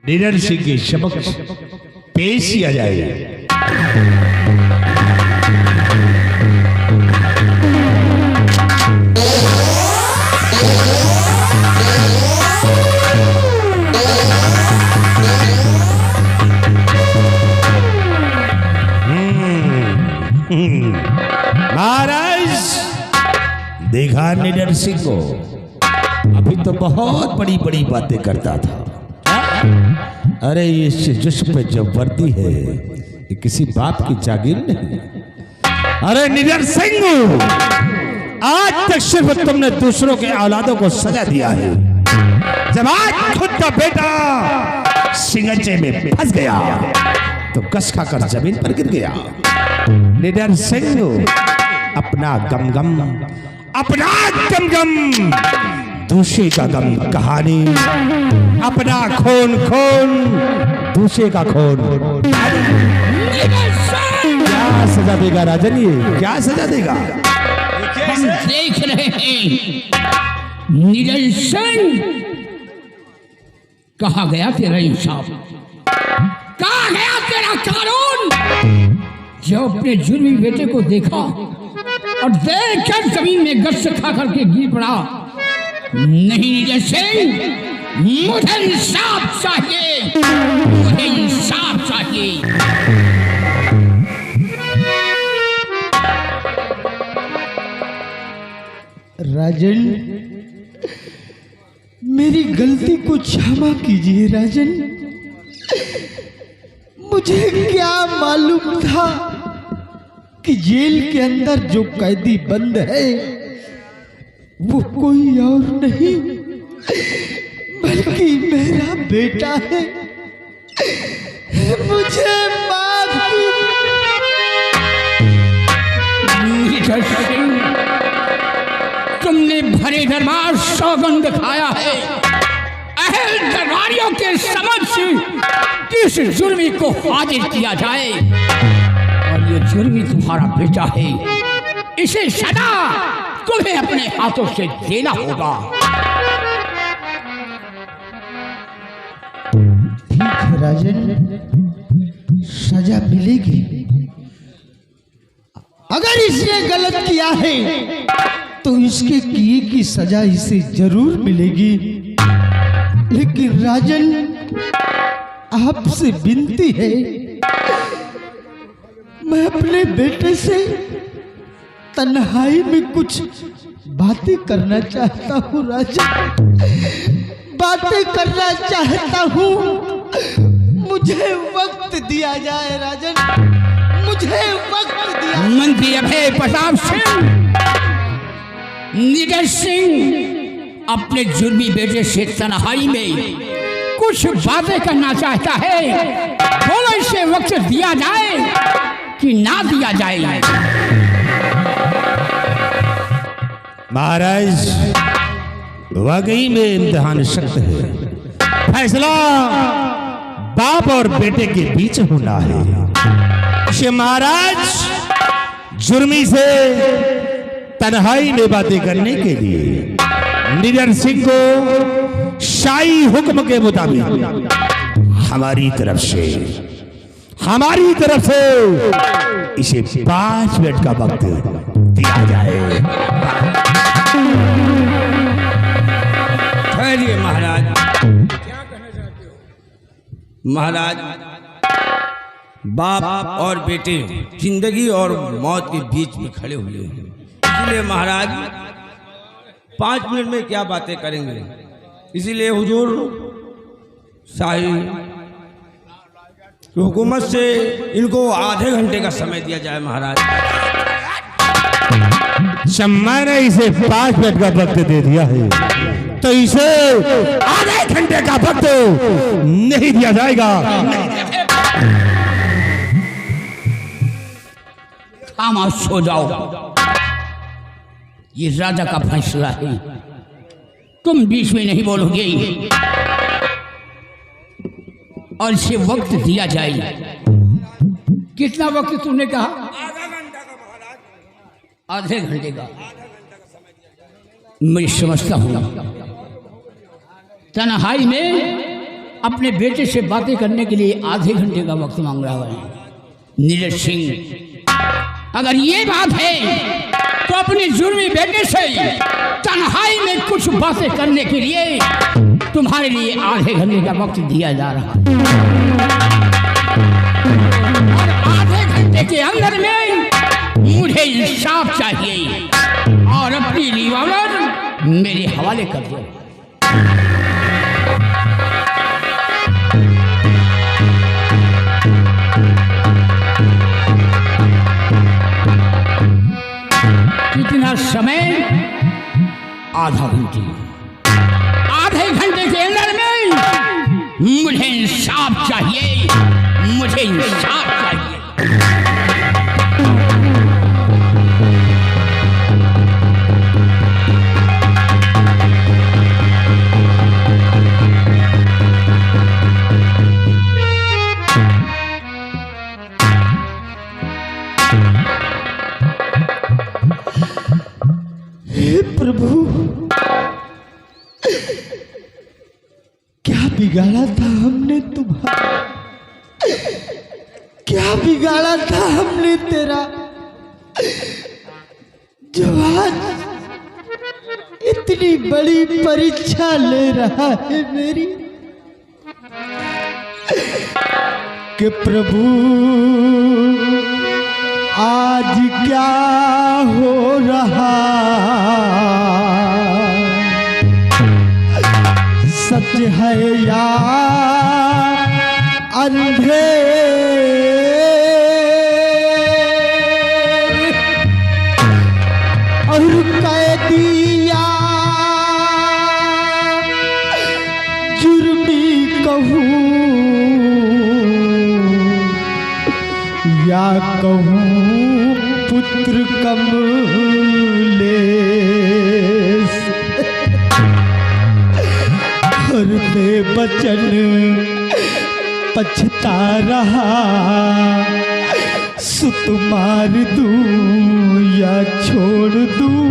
निडर सिंह के समक्ष पेश किया जाए। महाराज देखा निडर सिंह को, अभी तो बहुत बड़ी बड़ी बातें करता था। अरे ये जिस्म पे जब वर्दी है ये किसी बाप की जागीर नहीं। अरे निडर सिंह, आज तक सिर्फ तुमने दूसरों के औलादों को सजा दिया है, जब आज खुद का बेटा सिंगचे में फंस गया तो कस खाकर जमीन पर गिर गया। निडर सिंह अपना गम दूसरे का गम कहानी, अपना खून दूसरे का खून। क्या सजा देगा राजन, ये क्या सजा देगा? हम देख रहे हैं निडर सिंह, कहा गया तेरा इंसाफ, कहा गया तेरा कानून। जो अपने जुर्मी बेटे को देखा और देखकर जमीन में गश्त खा करके गिर पड़ा। नहीं निडर सिंह, मुझे इंसाफ चाहिए, मुझे इंसाफ चाहिए। राजन, मेरी गलती को क्षमा कीजिए राजन। मुझे क्या मालूम था कि जेल के अंदर जो कैदी बंद है वो कोई और नहीं बल्कि मेरा बेटा है। मुझे माफ कीजिए। तुमने भरे दरबार सौगंध खाया है, अहल दरबारियों के समक्ष किस जुर्मी को हाजिर किया जाए, और ये जुर्मी तुम्हारा बेटा है, इसे सजा तुम्हें अपने हाथों से देना होगा। ठीक है राजन, सजा मिलेगी। अगर इसने गलत किया है तो इसके किए की सजा इसे जरूर मिलेगी। लेकिन राजन, आपसे विनती है, मैं अपने बेटे से तन्हाई में कुछ बातें करना चाहता हूँ राजन, बातें करना चाहता हूँ। मुझे वक्त दिया जाए राजन, मुझे वक्त दिया। मंत्री अभय प्रताप सिंह, निडर सिंह अपने जुर्मी बेटे से तन्हाई में कुछ बातें करना चाहता है। बोलो, इसे वक्त दिया जाए कि ना दिया जाए? महाराज वाकई में इम्तिहान सख्त है, फैसला बाप और बेटे के बीच होना है। महाराज जुर्मी से तन्हाई में बातें करने के लिए निडर सिंह को शाही हुक्म के मुताबिक हमारी तरफ से इसे 5 मिनट का वक्त दिया जाए। ठहरिए महाराज, क्या कहना चाहते हो? महाराज, बाप और बेटे जिंदगी और मौत के बीच में खड़े हुए हैं, इसलिए महाराज 5 मिनट में क्या बातें करेंगे। इसीलिए हुजूर शाही हुकूमत से इनको आधे घंटे का समय दिया जाए। महाराज, मैंने इसे 5 मिनट का वक्त दे दिया है तो इसे आधे घंटे का वक्त नहीं दिया जाएगा। खामोश हो जाओ, ये राजा का फैसला है, तुम बीच में नहीं बोलोगे और इसे वक्त दिया जाए। कितना वक्त तुमने कहा? आधे घंटे का। मैं समझता हूँ तन्हाई में अपने बेटे से बातें करने के लिए आधे घंटे का वक्त मांग रहा है। नीरज सिंह, अगर ये बात है तो अपने जुर्मी बेटे से तन्हाई में कुछ बातें करने के लिए तुम्हारे लिए आधे घंटे का वक्त दिया जा रहा है। और आधे घंटे के अंदर में मुझे इंसाफ चाहिए और अपनी रिवॉल्वर मेरे हवाले कर दो। कितना समय? आधा घंटे। आधे घंटे के अंदर में मुझे इंसाफ चाहिए, मुझे इंसाफ चाहिए। प्रभु, क्या बिगाड़ा था हमने तुम्हारा? क्या बिगाड़ा था हमने तेरा, जो आज इतनी बड़ी परीक्षा ले रहा है मेरी? कि प्रभु आज क्या हो रहा, सच है या अंधेर? और कैदिया जुर्मी कहूँ या कहूँ पुत्र कमलेश? और बेवचन पछता रहा, सुत मार दूं या छोड़ दूं?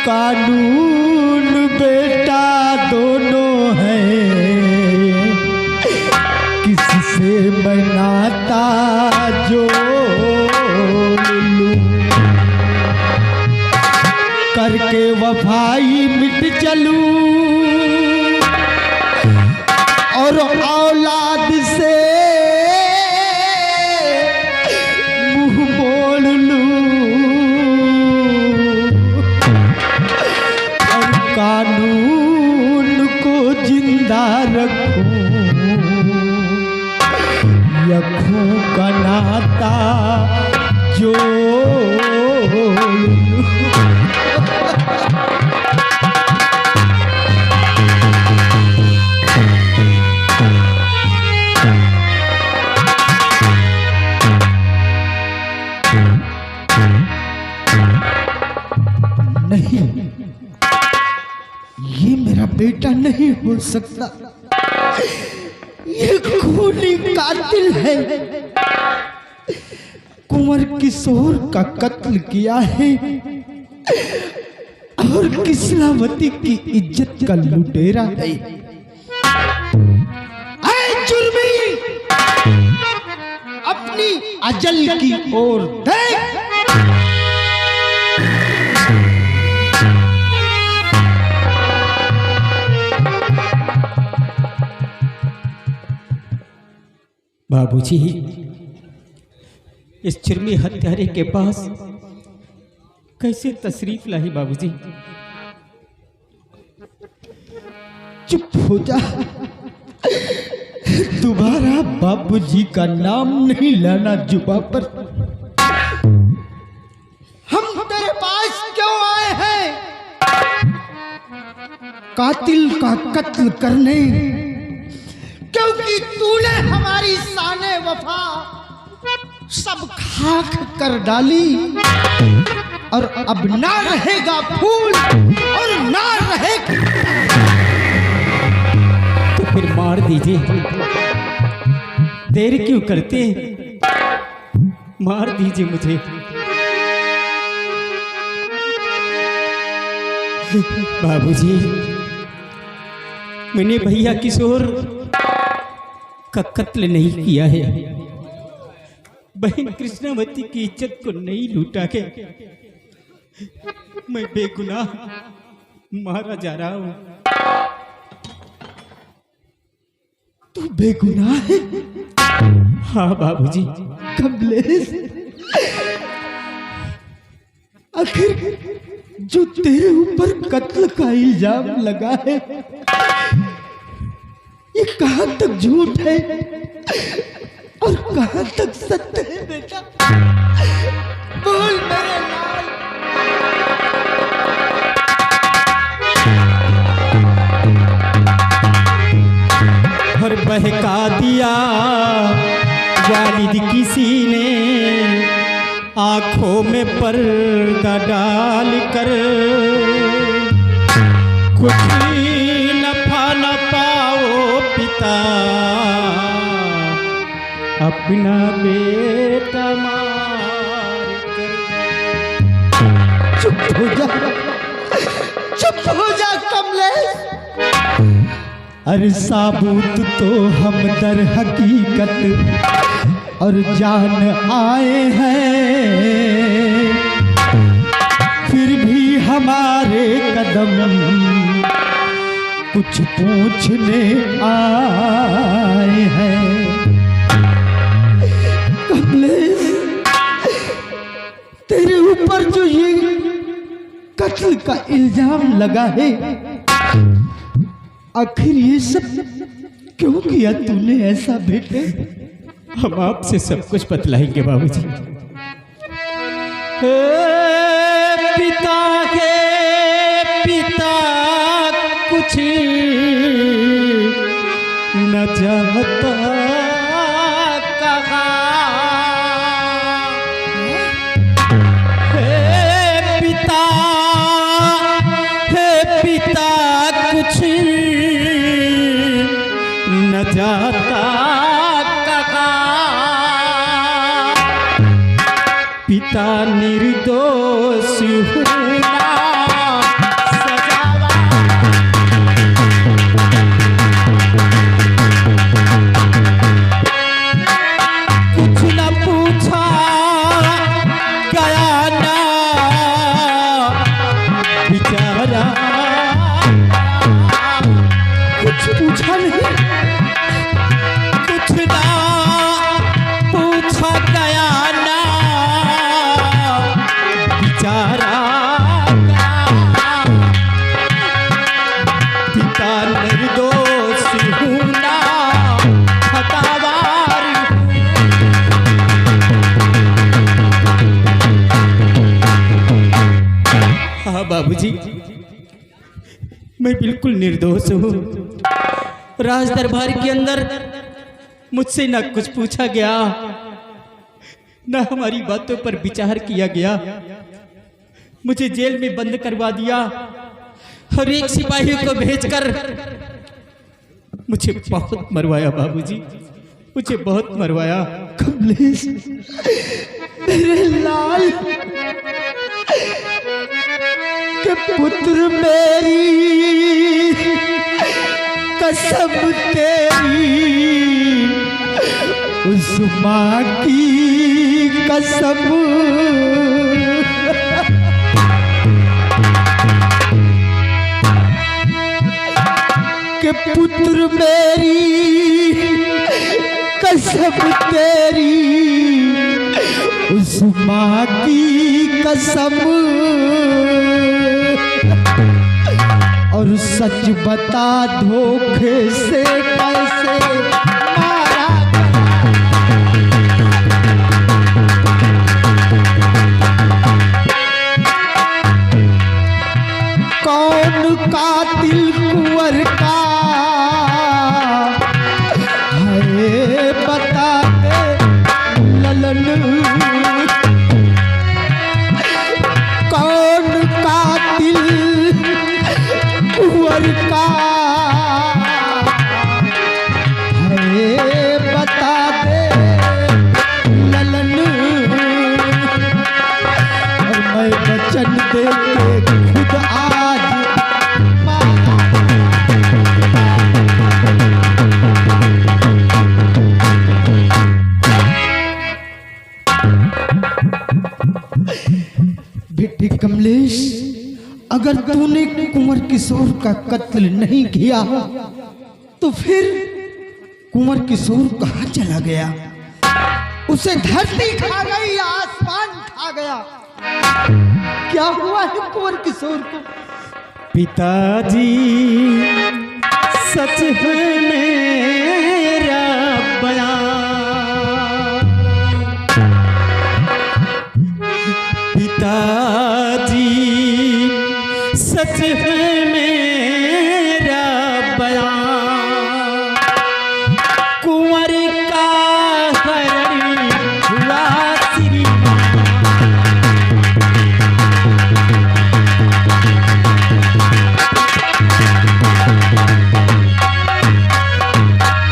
कानून बेटा दोनों हैं, किससे मैं नाता जोड़ लूं? करके वफाई मिट चलूं और औलाद से मुंह मोड़ लूं? और कानून को जिंदा रखूं या खूं का नाता जोड़ लूं? नहीं, ये मेरा बेटा नहीं हो सकता। ये खूनी कातिल है। कुंवर किशोर का कत्ल किया है और किस्लावती की इज्जत का लुटेरा है। ऐ जुर्मी, अपनी अजल की ओर देख। बाबूजी, इस जुर्मी हत्यारे के पास कैसे तशरीफ लाई बाबूजी? चुप हो जा। तुम्हारा बाबूजी का नाम नहीं लाना जुबा पर। हम तेरे पास क्यों आए हैं? कातिल का कत्ल करने, क्योंकि तूने हमारी शाने वफा सब खाक कर डाली और अब ना रहेगा फूल और ना रहेगा। तो फिर मार दीजिए, देर क्यों करते? मार दीजिए मुझे। बाबूजी, मैंने भैया किशोर का कत्ल नहीं किया है, बहन कृष्णावती की इज्जत को नहीं लूटा है। मैं बेगुनाह मारा जा रहा हूँ। तू बेगुनाह है? हाँ बाबूजी। कमलेश, आखिर जो तेरे ऊपर कत्ल का इल्जाम लगा है ये कहां तक झूठ है और कहां तक सत्य है बेटा? बोल मेरे लाल। और बहका दिया वालिद किसी ने आंखों में पर्दा डाल कर, कुछ नफा न पाओ पिता अपना बेटा मार कर। चुप हो जा, चुप हो जा कमलेश। अरे साबूत तो हम दर हकीकत और जान आए हैं, फिर भी हमारे कदम कुछ पूछने आए हैं। कमलेश, तेरे ऊपर जो ये कत्ल का इल्जाम लगा है, आखिर ये सब क्यों किया तूने ऐसा बेटे? हम आपसे सब कुछ बतलाएंगे बाबूजी। पिता के पिता कुछ न जानता कहा, पिता कुछ न जाता कहा, पिता निर्दोष होना सजावा। कुछ न पूछा गया ना बेचारा, कुछ पूछा नहीं, कुछ ना पूछा गया ना बेचारा, पिता निर्दोष होना खतावार। हाँ बाबूजी, मैं बिल्कुल निर्दोष हूँ। राज दरबार के अंदर मुझसे ना कुछ पूछा गया, ना हमारी बातों पर विचार किया गया। मुझे जेल में बंद करवा दिया और एक सिपाही को भेजकर मुझे बहुत मरवाया बाबूजी, मुझे बहुत मरवाया। कमलेश, मेरे लाल के पुत्र, मेरी कसम तेरी, उस माँ की कसम, के पुत्र मेरी कसम तेरी, उस माँ की कसम, और सच बता धोखे से कैसे मारा कौन कातिल कुंवर का है बता दे ललन, कौन कातिल कुंवर का है बता दे ललन, और मैं वचन दे के खुद आज मारा कमलेश, अगर तूने कुंवर किशोर का कत्ल नहीं किया तो फिर कुंवर किशोर कहाँ चला गया? उसे धरती खा गई या आसमान खा गया? क्या हुआ है कुंवर किशोर को? पिताजी सच है मेरा बयान, पिताजी सच है मेरा बयान, कुंवर का हरण हुआ श्री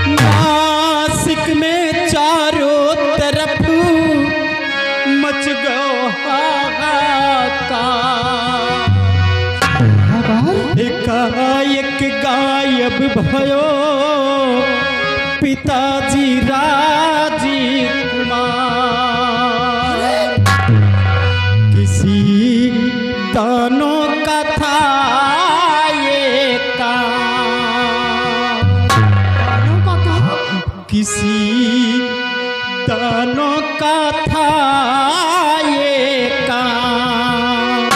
नासिक में चारों तरफ मच गयो हाहाकार, एकाएक गायब भयो पिताजी राजीव कुमार, किसी दानों का था ये काम, किसी दानों का था ये काम,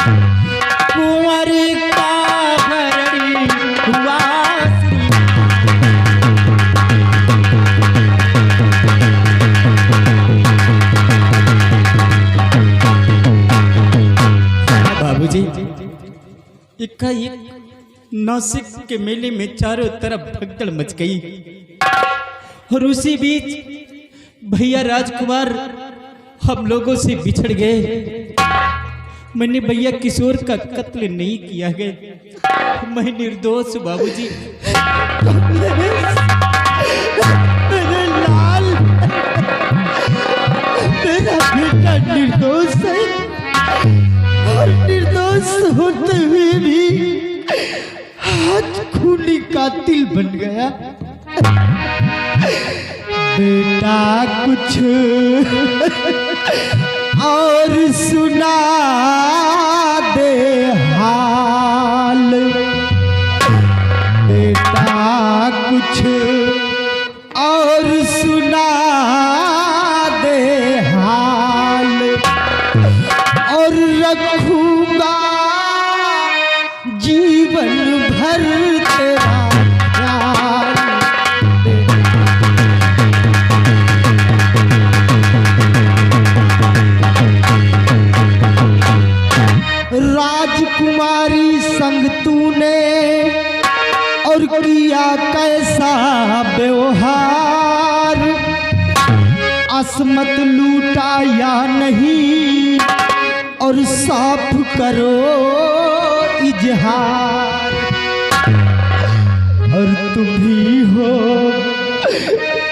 कुंवर का हरण हुआ श्री बाबूजी, एकाएक नासिक के मेले में चारों तरफ भगदड़ मच गई और उसी बीच भैया राजकुमार हम लोगों से बिछड़ गए। मैंने भैया किशोर का कत्ल नहीं किया है, मैं निर्दोष हूं बाबूजी। मेरे लाल, मेरा बेटा निर्दोष है और निर्दोष होते हुए भी आज खूनी कातिल बन गया। बेटा कुछ और सुना दे हाल, बेटा कुछ और सुना दे हाल, और रखूंगा जीवन भर तेरा ख्याल। राजकुमारी संग तूने और किया कैसा व्यवहार, असमत लूटा या नहीं और साफ करो इजहार। और तुम भी हो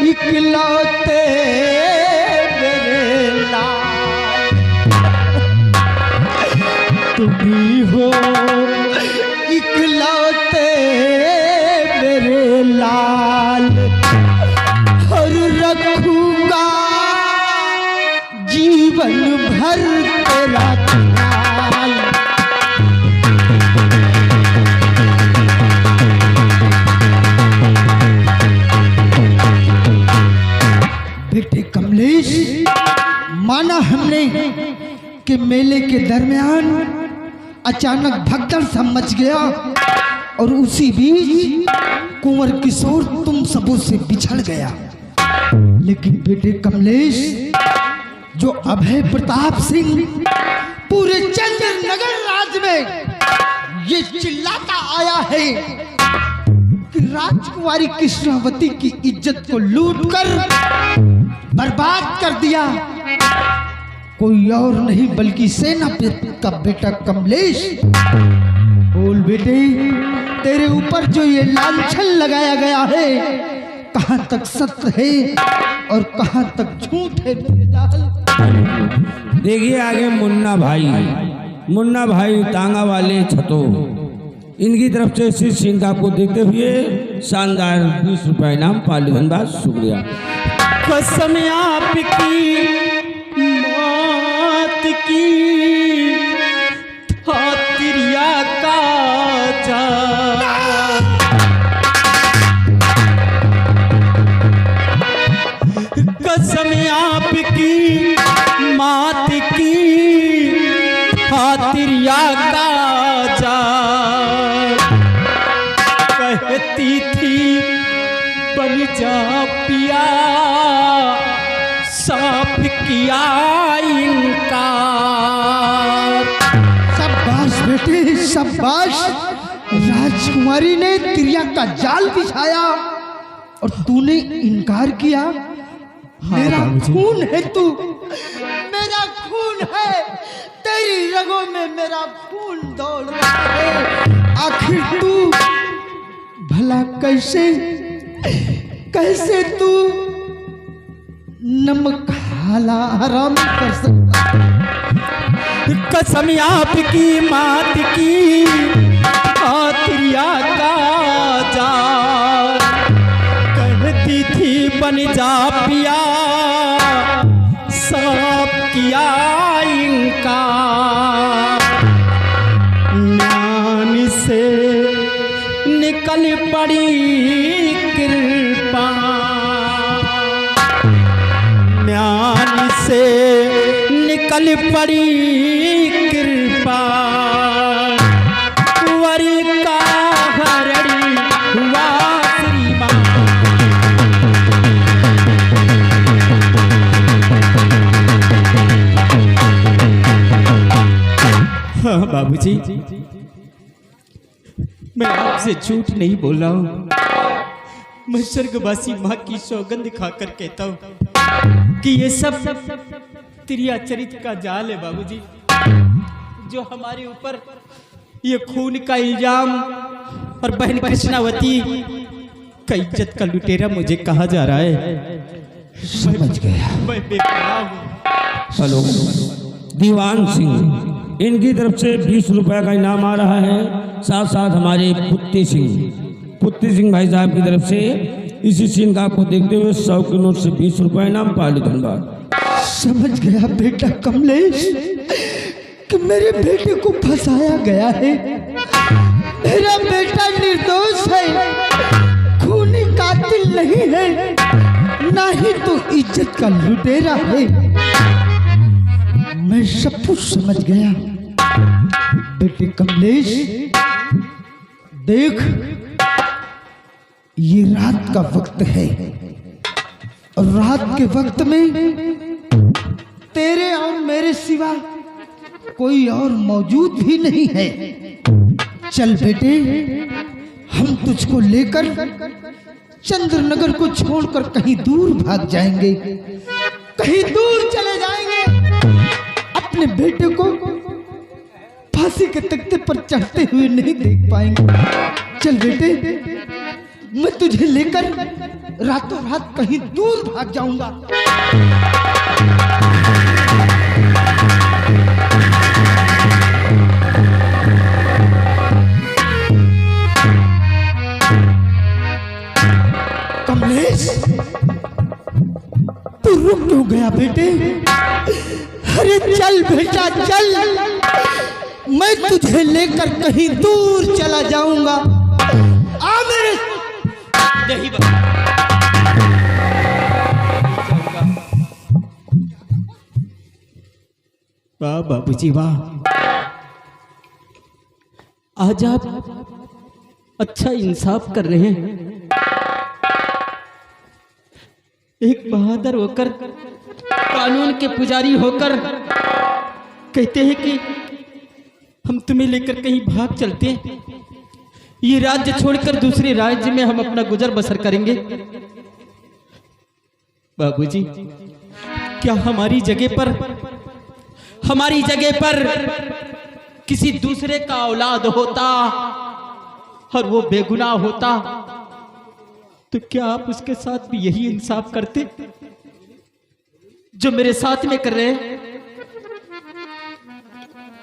इकलौते मेरे लाल, तुम भी हो इकलौते मेरे लाल, और रखूंगा जीवन भर तेरा ख्याल। बेटे कमलेश, माना हमने कि मेले के दरमियान अचानक भगदड़ सा मच गया और उसी बीच कुंवर किशोर तुम सबों से बिछड़ गया। लेकिन बेटे कमलेश, जो अभय प्रताप सिंह पूरे चंदन नगर राज में ये चिल्लाता आया है कि राजकुमारी कृष्णावती की इज्जत को लूटकर बर्बाद कर दिया, कोई और नहीं बल्कि सेनापति का बेटा कमलेश। बोल बेटे, तेरे ऊपर जो ये लांछन लगाया गया है, कहां तक सत्य है और कहां तक झूठ है? देखिए आगे मुन्ना भाई तांगा वाले छतो, इनकी तरफ से श्री सिंह आपको देखते हुए शानदार 20 रुपए इनाम। पाली धनबाद, शुक्रिया। कसम आपकी मौत की हाँ तिरिया का जाल। कसम आपकी मात की हातिरिया का जाल। कहती थी बन जा पिया साफ किया इनकार। शाबाश बेटे शाबाश। राजकुमारी ने तिरिया का जाल बिछाया और तूने इनकार किया। मेरा खून है तू, मेरा खून है, तेरी रगों में मेरा खून दौड़ रहा है। आखिर तू भला कैसे कैसे तू नमक हाला हराम कर सकता? कसम आपकी मात की आतिरिया का जाल। कहती थी बन जा पिया साफ किया इनका। ज्ञान से निकल पड़ी कृपा, ज्ञान से निकल पड़ी कृपा। कुंवर का हरड़ी हुआ श्रीमान। हाँ बाबूजी, मैं आपसे झूठ नहीं बोल रहा हूँ। मैं स्वर्गवासी माँ की सौगंध खाकर कहता हूँ कि ये सब तिरिया चरित्र का जाल है बाबूजी, जो हमारे ऊपर ये खून का इल्जाम और बहन कृष्णावती का इज्जत का लुटेरा मुझे कहा जा रहा है। समझ गया। मैं बेपनाह हूँ। हेलो दीवान सिंह, इनकी तरफ से 20 रुपए का इनाम आ रहा है। साथ साथ हमारे पुत्ती सिंह भाई साहब की तरफ से इसी सीन का आपको देखते हुए 100 के नोट से 20 रुपए इनाम पाली। धन्यवाद। समझ गया बेटा कमलेश कि मेरे बेटे को फंसाया गया है। मेरा बेटा निर्दोष है, खूनी कातिल नहीं है, ना ही तो इज्जत का लुटेरा है। मैं सब कुछ समझ गया। बेटे कमलेश देख, ये रात का वक्त है और रात के वक्त में तेरे और मेरे सिवा कोई और मौजूद भी नहीं है। चल बेटे, हम तुझको लेकर चंद्रनगर को छोड़कर कहीं दूर भाग जाएंगे, कहीं दूर चले जाएंगे। अपने बेटे को फांसी के तख्ते पर चढ़ते हुए नहीं देख पाएंगे। चल बेटे, मैं तुझे लेकर रातों रात कहीं दूर भाग जाऊंगा। कमलेश, तू रुक क्यों गया बेटे? अरे चल बेटा चल, मैं तुझे लेकर कहीं दूर चला जाऊंगा। आ मेरे नहीं वाह बाबूजी वाह, आज आप अच्छा इंसाफ कर रहे हैं। एक बहादुर होकर, कानून के पुजारी होकर कहते हैं कि हम तुम्हें लेकर कहीं भाग चलते हैं, ये राज्य छोड़कर दूसरे राज्य में हम अपना गुजर बसर करेंगे। बाबूजी, क्या हमारी जगह पर किसी दूसरे का औलाद होता और वो बेगुनाह होता तो क्या आप उसके साथ भी यही इंसाफ करते जो मेरे साथ में कर रहे हैं?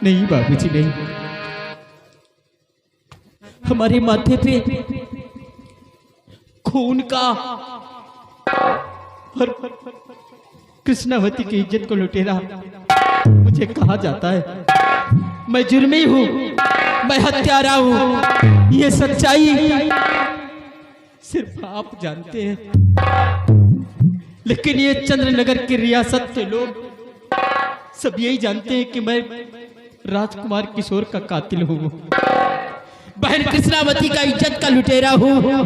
नहीं बाबूजी नहीं, हमारे माथे पे खून का और कृष्णावती की इज्जत को लुटेरा मुझे कहा जाता है। मैं जुर्मी हूँ, मैं हत्यारा हूँ। ये सच्चाई सिर्फ आप जानते हैं, लेकिन ये चंद्रनगर की रियासत के लोग सब यही जानते हैं कि मैं राजकुमार किशोर का कातिल हूँ, बहन कृष्णावती का इज्जत का लुटेरा हूँ।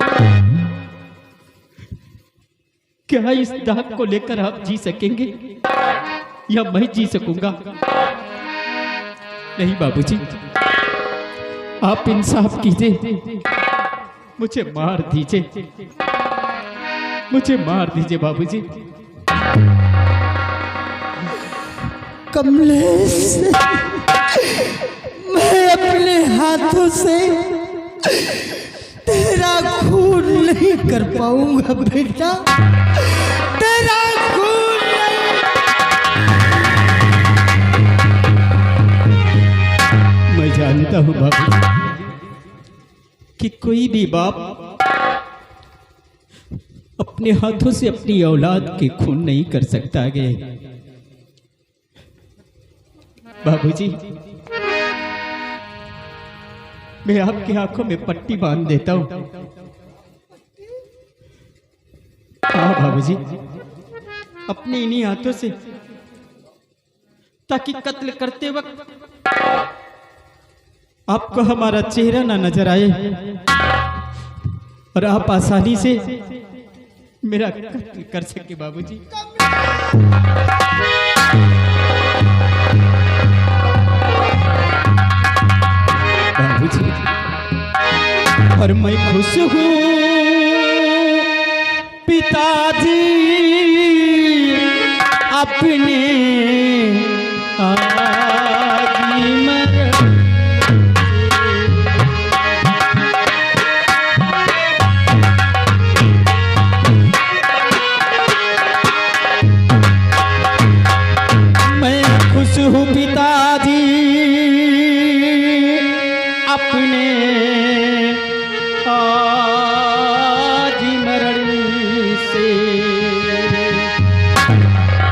क्या इस दाग को लेकर आप जी सकेंगे या मैं जी सकूंगा? नहीं बाबूजी, आप इंसाफ कीजिए, मुझे मार दीजिए, मुझे मार दीजिए बाबूजी। कमलेश, मैं अपने हाथों से तेरा खून नहीं कर पाऊंगा बेटा, तेरा खून नहीं। मैं जानता हूँ बाबू कि कोई भी बाप अपने हाथों से अपनी औलाद के खून नहीं कर सकता है बाबूजी। मैं आपकी आंखों में पट्टी बांध देता हूं। हाँ बाबूजी, अपने इन्हीं हाथों से, ताकि कत्ल करते वक्त आपको हमारा चेहरा ना नजर आए और आप आसानी से मेरा कत्ल कर सके बाबूजी। बाबूजी, और मैं खुश हूँ पिताजी अपने मैं खुश हूँ पिताजी अपने आज मरण से।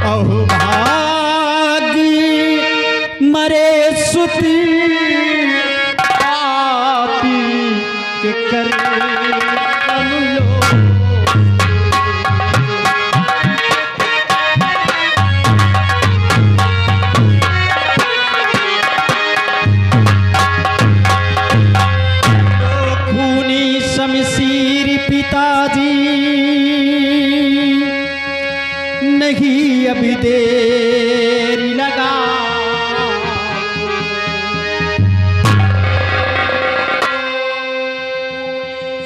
अहो भागी मरे सुती पापी के कर कमलो। शमशीर पिताजी नहीं अभी देर लगा,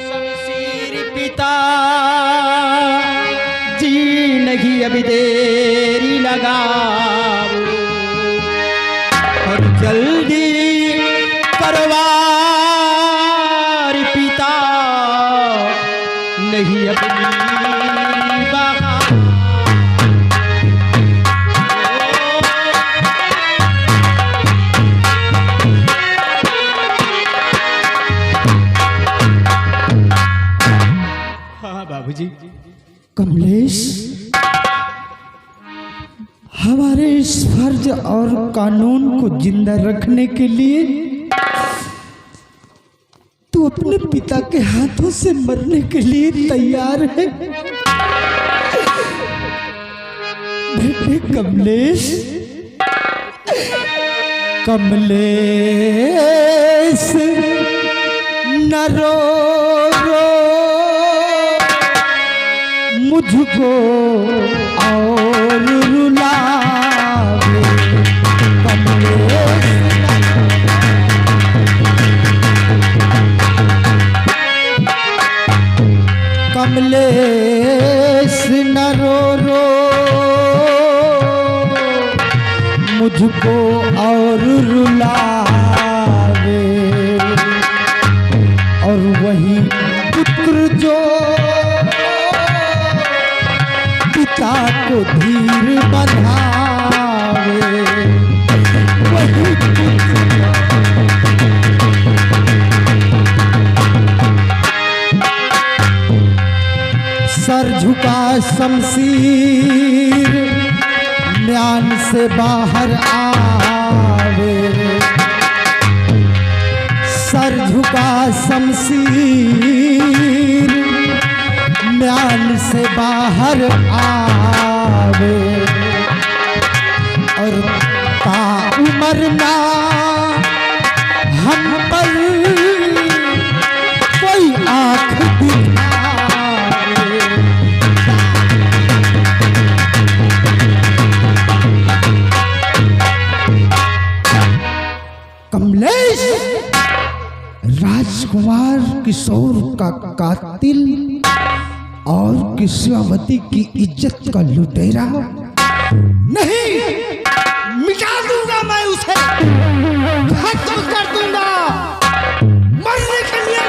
शमशीर पिता जी नहीं अभी देर लगा, और जल्दी करवा नहीं अपनी हाँ बाबूजी। कमलेश, हमारे इस फर्ज और कानून को जिंदा रखने के लिए तू अपने पिता के हाथों से मरने के लिए तैयार है बेटे कमलेश। कमलेश न रो रो मुझको और रुलावे, कमलेश कमलेश न रो रो मुझको और रुलावे, और वही पुत्र जो पिता को धीर बंधावे, वही पुत्र सर झुका शमशीर म्यान से बाहर आवे, पर झुका शमशीर म्यान से बाहर आवे और ताउमर ना हम पर कोई आँख दिखावे। कमलेश राजकुमार किशोर का कातिल और किस्वावती की इज्जत का लुटेरा नहीं, मिटा दूंगा मैं उसे, खत्म कर दूंगा, मरने के लिए।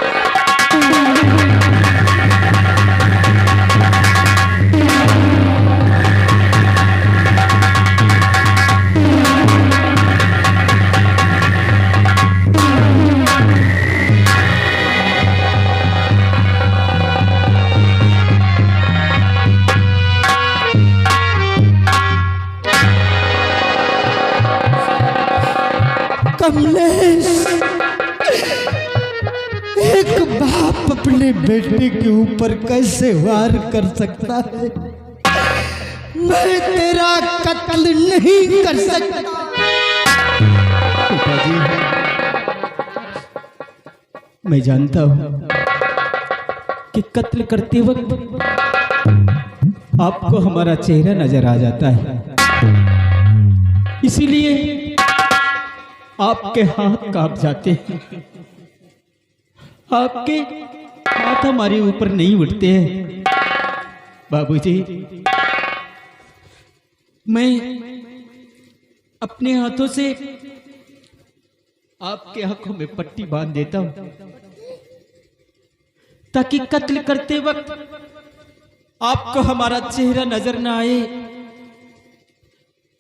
कमलेश, एक बाप अपने बेटे के ऊपर कैसे वार कर सकता है? मैं तेरा कत्ल नहीं कर सकता। पिताजी, मैं जानता हूं कि कत्ल करते वक्त आपको हमारा चेहरा नजर आ जाता है, इसीलिए आपके हाथ कांप जाते हैं, आपके हाथ हमारे ऊपर नहीं उठते हैं। बाबूजी, मैं अपने हाथों से आपके आंखों में पट्टी बांध देता हूं ताकि कत्ल करते वक्त आपको हमारा चेहरा नजर ना आए,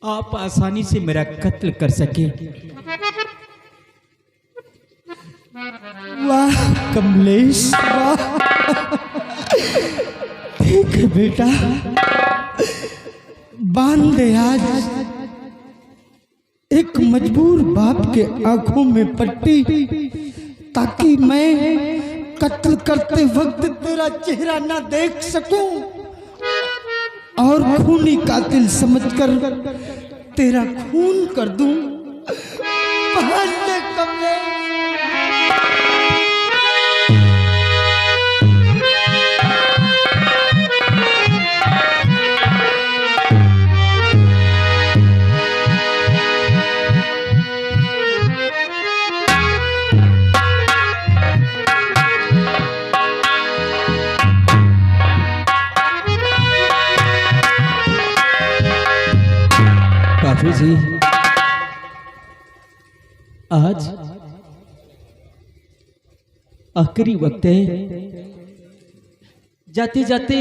आप आसानी से मेरा कत्ल कर सके। वाह कमलेश, वाह। ठीक है बेटा, बांध दे आज एक मजबूर बाप के आंखों में पट्टी, ताकि मैं कत्ल करते वक्त तेरा चेहरा ना देख सकूं और खूनी कातिल समझकर तेरा खून कर दूं। बांध दे कमलेश। जी, आज आखिरी वक्त है, जाते जाते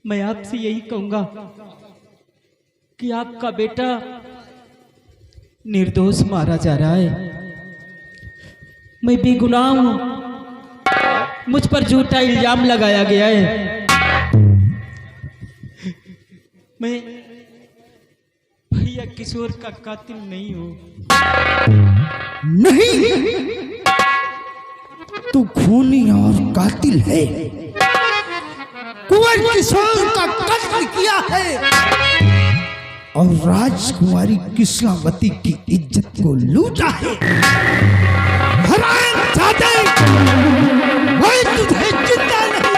मैं आपसे यही कहूंगा कि आपका बेटा निर्दोष मारा जा रहा है। मैं बेगुनाह हूं, मुझ पर झूठा इल्जाम लगाया गया है। मैं भैया किशोर का कातिल नहीं हूं। नहीं, तू खूनी और कातिल है। कुंवर किशोर का कत्ल किया है और राजकुमारी किस्वावती की इज्जत को लूटा है। हरामजादे, मैं तुझे जिंदा नहीं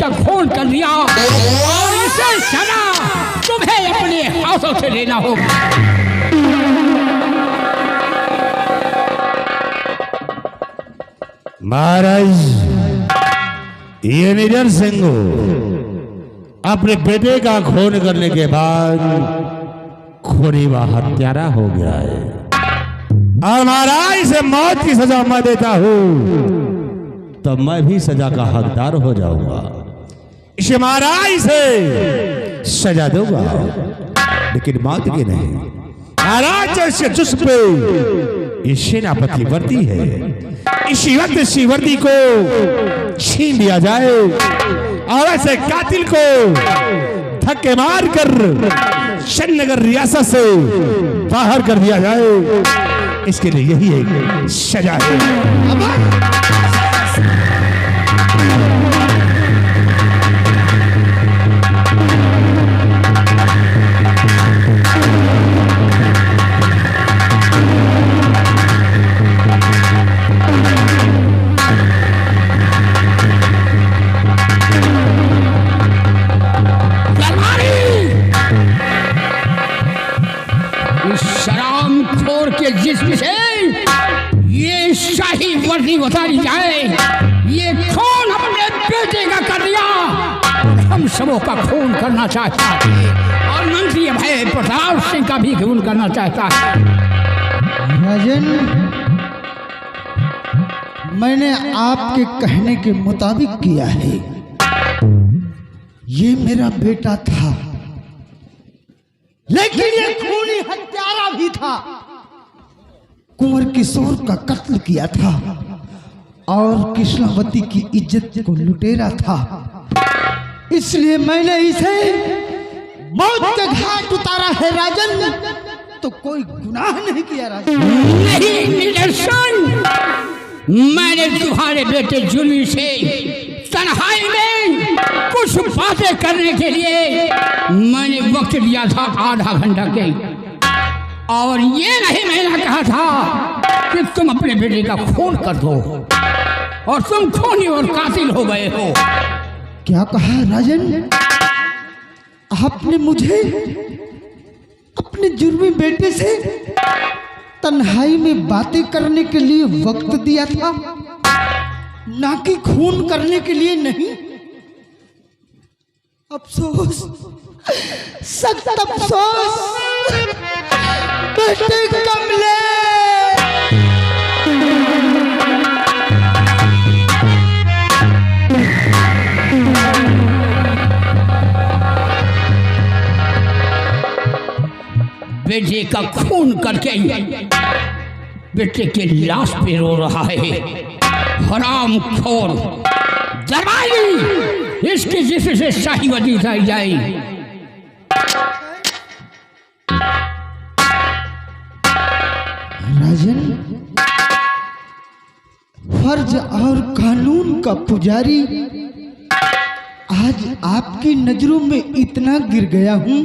इसका खून कर दिया और इसे सजा तुम्हें अपने हाथों से लेना होगा। महाराज, ये निडर सिंह अपने बेटे का खून करने के बाद खूनी व हत्यारा हो गया है और महाराज इसे मौत की सजा मैं देता हूं तो मैं भी सजा का हकदार हो जाऊंगा। इसे महाराज से सजा दूंगा, लेकिन मौत की नहीं। महाराज जैसे जुस्म पे ये सेनापति वर्दी है, इसी वक्त इसी वर्दी को छीन लिया जाए और ऐसे कातिल को धक्के मार कर श्रीनगर रियासत से बाहर कर दिया जाए। इसके लिए यही एक सजा है। जिसमें से ये शाही वर्दी उतारी जाए, ये खून अपने बेटे का कर दिया, हम सबों का खून करना चाहता है और मंत्री अभय प्रताप सिंह का भी खून करना चाहता है। राजन, मैंने आपके कहने के मुताबिक किया है। ये मेरा बेटा था, लेकिन ये खूनी हत्यारा भी था। कुंवर किशोर का कत्ल किया था और कृष्णावती की इज्जत को लुटेरा था, इसलिए मैंने इसे मौत के घाट उतारा है। राजन, तो कोई गुनाह नहीं किया राजन। नहीं निदर्शन, मैंने तुम्हारे बेटे जुल्मी से तन्हाई में कुछ बातें करने के लिए मैंने वक्त दिया था आधा घंटा के, और ये नहीं मैंने कहा था कि तुम अपने बेटे का खून कर दो और तुम खूनी और कातिल हो गए हो। क्या कहा राजन? आपने मुझे अपने जुर्मी बेटे से तन्हाई में बातें करने के लिए वक्त दिया था, ना कि खून करने के लिए नहीं। अफसोस, सख्त अफसोस बेटे कमले। बेटे का खून करके बेटे के लाश पे रो रहा है हराम खोर। दरबारी, इसकी जिस्म से शाही वर्दी उतारी जाए। राजन, फर्ज और कानून का पुजारी आज आपकी नजरों में इतना गिर गया हूं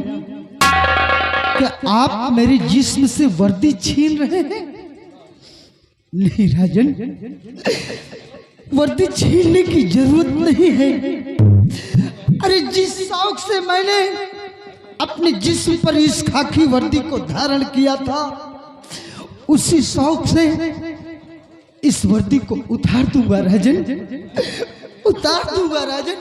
कि आप मेरे जिस्म से वर्दी छीन रहे हैं। नहीं राजन, वर्दी छीनने की जरूरत नहीं है। अरे जिस शौक से मैंने अपने जिस्म पर इस खाकी वर्दी को धारण किया था, उसी शौक से इस वर्दी को उतार दूंगा राजन, उतार दूंगा राजन।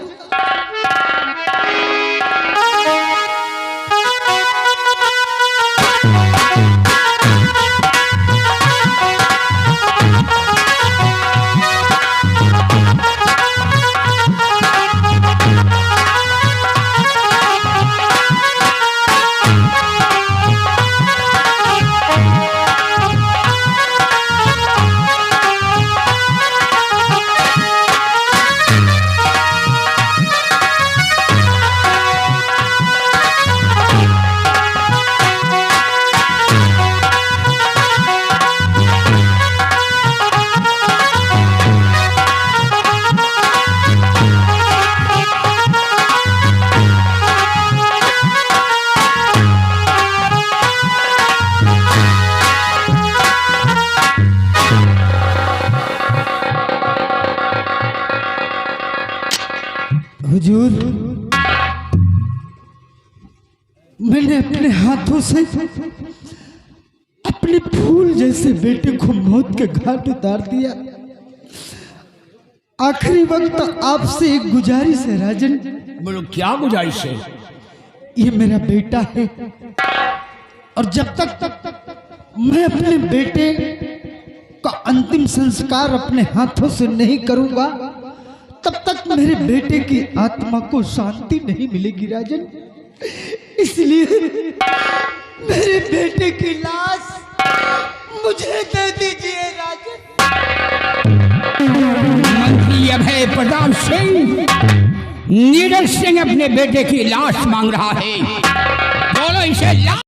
हुजूर, मैंने अपने हाथों से अपने फूल जैसे बेटे को मौत के घाट उतार दिया। आखिरी वक्त आपसे एक गुजारिश है राजन। बोलो क्या गुजारिश है? ये मेरा बेटा है और जब तक मैं अपने बेटे का अंतिम संस्कार अपने हाथों से नहीं करूंगा तब तक मेरे बेटे की आत्मा को शांति नहीं मिलेगी राजन। इसलिए मेरे बेटे की लाश मुझे दे दीजिए राजन। मंत्री अभय प्रताप सिंह नीरज सिंह अपने बेटे की लाश मांग रहा है। बोलो इसे